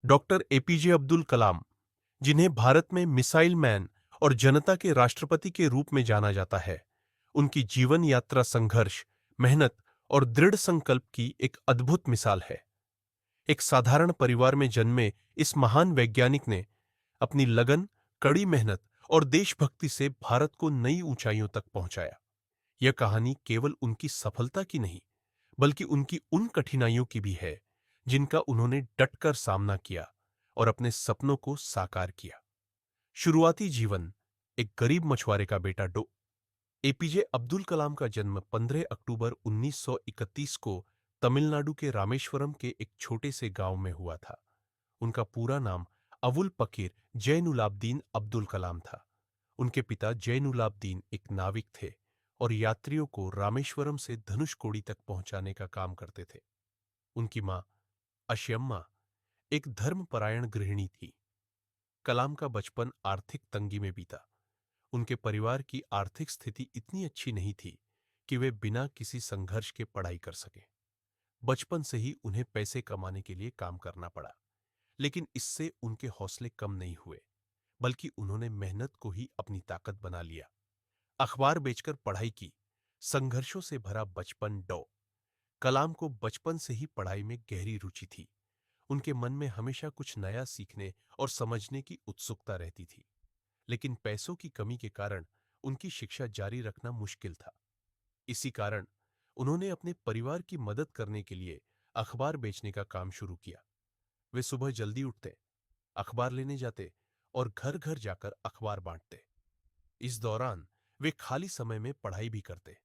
Doctor APJ Abdul Kalam, जिन्हें भारत में missile man और जनता के राष्ट्रपति के रूप में जाना जाता है, उनकी जीवन यात्रा संघर्ष, मेहनत और दृढ़ संकल्प की एक अद्भुत मिसाल है। एक साधारण परिवार में जन्मे इस महान वैज्ञानिक ने अपनी लगन, कड़ी मेहनत और देशभक्ति से भारत को नई ऊंचाइयों तक पहुंचाया। यह कहानी केवल उनकी सफलता की नहीं, बल्कि उनकी उन कठिनाइयों की भी है जिनका उन्होंने डटकर सामना किया और अपने सपनों को साकार किया। शुरुआती जीवन। एक गरीब मछुआरे का बेटा एपीजे अब्दुल कलाम का जन्म 15 अक्टूबर 1931 को तमिलनाडु के रामेश्वरम के एक छोटे से गांव में हुआ था। उनका पूरा नाम अवुल पकीर जैनुलाब्दीन अब्दुल कलाम था। उनके पिता जैनुलाब्दीन एक नाविक थे और यात्रियों को रामेश्वरम से धनुषकोडी तक पहुंचाने का काम करते थे। उनकी मां अशयम्मा एक धर्मपरायण गृहिणी थी। कलाम का बचपन आर्थिक तंगी में बीता। उनके परिवार की आर्थिक स्थिति इतनी अच्छी नहीं थी कि वे बिना किसी संघर्ष के पढ़ाई कर सकें। बचपन से ही उन्हें पैसे कमाने के लिए काम करना पड़ा, लेकिन इससे उनके हौसले कम नहीं हुए, बल्कि उन्होंने मेहनत को ही अपनी ताकत बना लिया। अखबार बेचकर पढ़ाई की। संघर्षों से भरा बचपन। कलाम को बचपन से ही पढ़ाई में गहरी रुचि थी। उनके मन में हमेशा कुछ नया सीखने और समझने की उत्सुकता रहती थी, लेकिन पैसों की कमी के कारण उनकी शिक्षा जारी रखना मुश्किल था। इसी कारण उन्होंने अपने परिवार की मदद करने के लिए अखबार बेचने का काम शुरू किया। वे सुबह जल्दी उठते, अखबार लेने जाते और घर घर जाकर अखबार बांटते। इस दौरान वे खाली समय में पढ़ाई भी करते।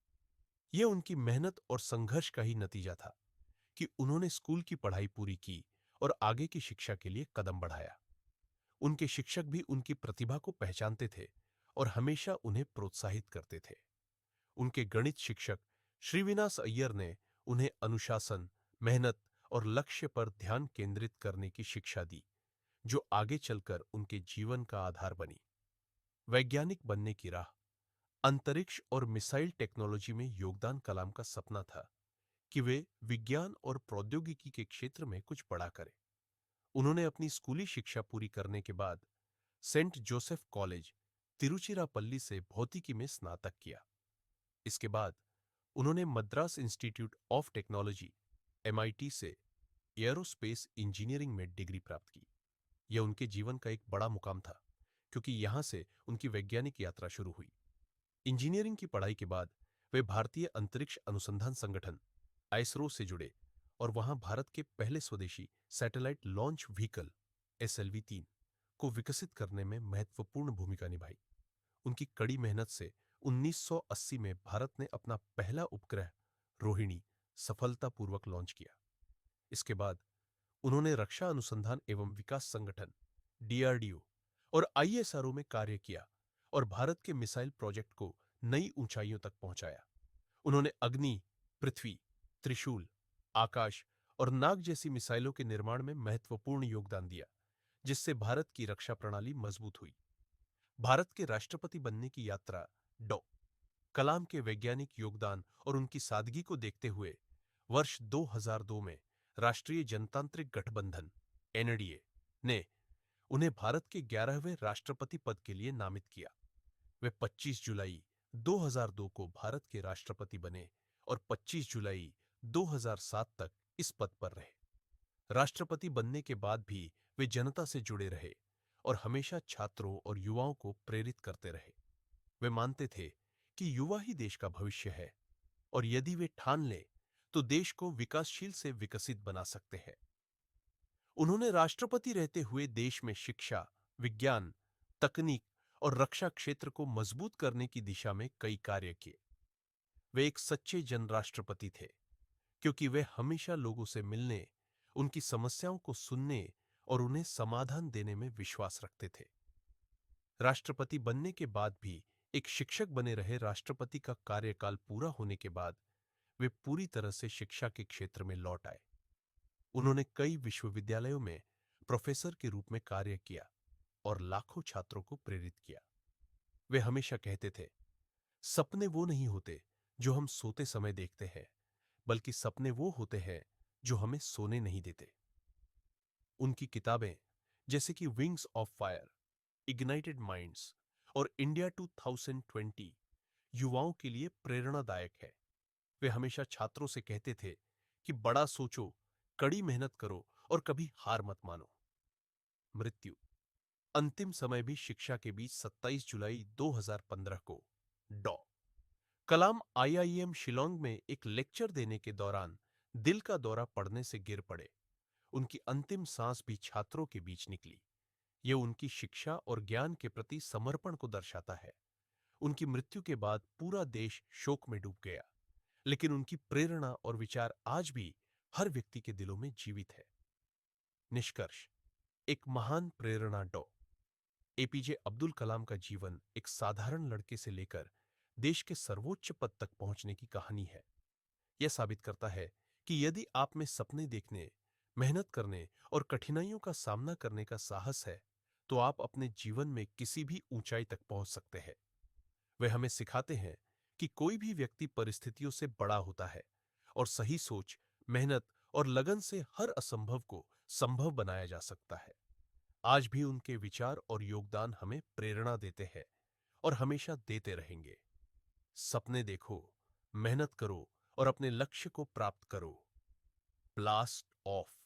यह उनकी मेहनत और संघर्ष का ही नतीजा था कि उन्होंने स्कूल की पढ़ाई पूरी की और आगे की शिक्षा के लिए कदम बढ़ाया। उनके शिक्षक भी उनकी प्रतिभा को पहचानते थे और हमेशा उन्हें प्रोत्साहित करते थे। उनके गणित शिक्षक श्रीविनास अय्यर ने उन्हें अनुशासन, मेहनत और लक्ष्य पर ध्यान केंद्रित करने की शिक्षा दी, जो आगे चलकर उनके जीवन का आधार बनी। वैज्ञानिक बनने की राह। अंतरिक्ष और मिसाइल टेक्नोलॉजी में योगदान कलाम का सपना था कि वे विज्ञान और प्रौद्योगिकी के क्षेत्र में कुछ बड़ा करें। उन्होंने अपनी स्कूली शिक्षा पूरी करने के बाद सेंट जोसेफ कॉलेज, तिरुचिरापल्ली से भौतिकी में स्नातक किया। इसके बाद उन्होंने Madras institute of technology MIT से एयरोस्पेस इंजीनियरिंग में डिग्री प्राप्त की। यह उनके जीवन का एक बड़ा मुकाम था, क्योंकि यहां से उनकी वैज्ञानिक यात्रा शुरू हुई। इंजीनियरिंग की पढ़ाई के बाद वे भारतीय अंतरिक्ष अनुसंधान संगठन आईएसआरओ से जुड़े और वहां भारत के पहले स्वदेशी सैटेलाइट लॉन्च व्हीकल SLV-3 को विकसित करने में महत्वपूर्ण भूमिका निभाई। उनकी कड़ी मेहनत से 1980 में भारत ने अपना पहला उपग्रह रोहिणी सफलतापूर्वक लॉन्च किया। इसके बाद उन्होंने रक्षा अनुसंधान एवं विकास संगठन DRDO और ISRO में कार्य किया और भारत के मिसाइल प्रोजेक्ट को नई ऊंचाइयों तक पहुंचाया। उन्होंने अग्नि, पृथ्वी, त्रिशूल, आकाश और नाग जैसी मिसाइलों के निर्माण में महत्वपूर्ण योगदान दिया, जिससे भारत की रक्षा प्रणाली मजबूत हुई। भारत के राष्ट्रपति बनने की यात्रा। डॉ कलाम के वैज्ञानिक योगदान और उनकी सादगी को देखते हुए वर्ष 2002 में राष्ट्रीय जनतांत्रिक गठबंधन NDA ने उन्हें भारत के 11वें राष्ट्रपति पद के लिए नामित किया। वे 25 जुलाई 2002 को भारत के राष्ट्रपति बने और 25 जुलाई 2007 तक इस पद पर रहे। राष्ट्रपति बनने के बाद भी वे जनता से जुड़े रहे और हमेशा छात्रों और युवाओं को प्रेरित करते रहे। वे मानते थे कि युवा ही देश का भविष्य है और यदि वे ठान लें तो देश को विकासशील से विकसित बना सकते हैं। उन्होंने राष्ट्रपति रहते हुए देश में शिक्षा, विज्ञान, तकनीक और रक्षा क्षेत्र को मजबूत करने की दिशा में कई कार्य किए। वे एक सच्चे जन राष्ट्रपति थे, क्योंकि वे हमेशा लोगों से मिलने, उनकी समस्याओं को सुनने और उन्हें समाधान देने में विश्वास रखते थे। राष्ट्रपति बनने के बाद भी एक शिक्षक बने रहे। राष्ट्रपति का कार्यकाल पूरा होने के बाद वे पूरी तरह से शिक्षा के क्षेत्र में लौट आए। उन्होंने कई विश्वविद्यालयों में प्रोफेसर के रूप में कार्य किया और लाखों छात्रों को प्रेरित किया। वे हमेशा कहते थे, सपने वो नहीं होते जो हम सोते समय देखते हैं, बल्कि सपने वो होते हैं जो हमें सोने नहीं देते। उनकी किताबें जैसे कि wings of fire, ignited minds और इंडिया 2020 युवाओं के लिए प्रेरणादायक है। वे हमेशा छात्रों से कहते थे कि बड़ा सोचो, कड़ी मेहनत करो और कभी हार मत मानो। मृत्यु। अंतिम समय भी शिक्षा के बीच 27 जुलाई 2015 को डॉ कलाम आईआईएम शिलोंग में एक लेक्चर देने के दौरान दिल का दौरा पड़ने से गिर पड़े। उनकी अंतिम सांस भी छात्रों के बीच निकली। यह उनकी शिक्षा और ज्ञान के प्रति समर्पण को दर्शाता है। उनकी मृत्यु के बाद पूरा देश शोक में डूब गया, लेकिन उनकी प्रेरणा और विचार आज भी हर व्यक्ति के दिलों में जीवित है। निष्कर्ष। एक महान प्रेरणा डॉ एपीजे अब्दुल कलाम का जीवन एक साधारण लड़के से लेकर देश के सर्वोच्च पद तक पहुंचने की कहानी है। यह साबित करता है कि यदि आप में सपने देखने, मेहनत करने और कठिनाइयों का सामना करने का साहस है, तो आप अपने जीवन में किसी भी ऊंचाई तक पहुंच सकते हैं। वे हमें सिखाते हैं कि कोई भी व्यक्ति परिस्थितियों से बड़ा होता है और सही सोच, मेहनत और लगन से हर असंभव को संभव बनाया जा सकता है। आज भी उनके विचार और योगदान हमें प्रेरणा देते हैं और हमेशा देते रहेंगे। सपने देखो, मेहनत करो और अपने लक्ष्य को प्राप्त करो। Blast of.